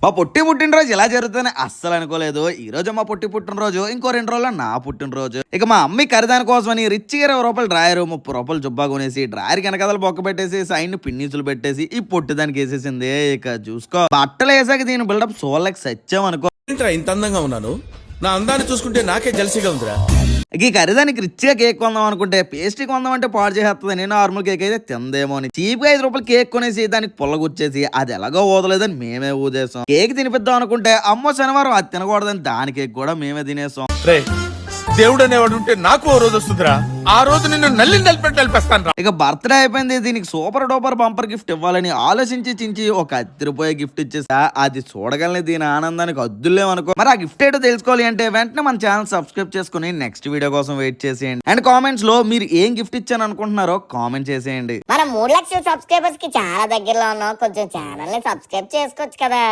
మా పుట్టినరోజు ఇలా జరుగుతుందని అస్సలు అనుకోలేదు. ఈ రోజు మా పుట్టినరోజు, ఇంకో 2 రోజుల్లో నా పుట్టినరోజు. ఇక మా అమ్మి ఖరీదాని కోసమని రిచ్గా 20 రూపాయలు డ్రాయర్, 30 రూపాయలు జుబ్బా కొనేసి డ్రాయర్ వెనకదలు బొక్క పెట్టేసి సైన్ పిన్నీసులు పెట్టేసి ఈ పొట్టి దానికి వేసేసింది. ఇక చూసుకో, బట్టలు వేసాక దీని బిల్డప్ సోళ్ళకి సత్యం అనుకో. ఇంత అందంగా ఉన్నాను, నా అందాన్ని చూసుకుంటే నాకే జలసిగా ఉందిరా. ఈ ఖరీదానికి రిచ్గా కేక్ కొందాం అనుకుంటే పేస్ట్రీ కొందాం అంటే పాడు చేస్తుంది. నార్మల్ కేక్ అయితే తిందేమో అని చీప్గా 5 రూపాయలు కేక్ కొనేసి దానికి పుల్లగుచ్చేసి అది ఎలాగో ఊదలేదని మేమే ఊదేసాం. కేక్ తినిపిద్దాం అనుకుంటే అమ్మో శనివారం అది తినకూడదని దాని కేక్ కూడా మేమే తినేసాం. రే, దేవుడు అనేవాడు ఉంటే నాకు ఓ రోజు వస్తుందిరా. ఆ రోజు నిన్ను నలిపేస్తాను. ఇక బర్త్డే అయిపోయింది, దీనికి సూపర్ డూపర్ బంపర్ గిఫ్ట్ ఇవ్వాలని ఆలోచించి చించి ఒక అదిరిపోయే గిఫ్ట్ ఇచ్చేసా. అది చూడగలని దీని ఆనందానికి అద్దులేమనుకో. మరి ఆ గిఫ్ట్ ఏంటో తెలుసుకోవాలి అంటే వెంటనే మన ఛానల్ సబ్స్క్రైబ్ చేసుకుని నెక్స్ట్ వీడియో కోసం వెయిట్ చేసేయండి. అండ్ కామెంట్స్ లో మీరు ఏం గిఫ్ట్ ఇచ్చాను అనుకుంటున్నారో కామెంట్ చేసేయండి. మనం 3 లక్షల సబ్స్క్రైబర్స్ కి చాలా దగ్గరలో ఉన్నాం. కొంచెం ఛానల్ ని సబ్స్క్రైబ్ చేసుకోవచ్చు కదా.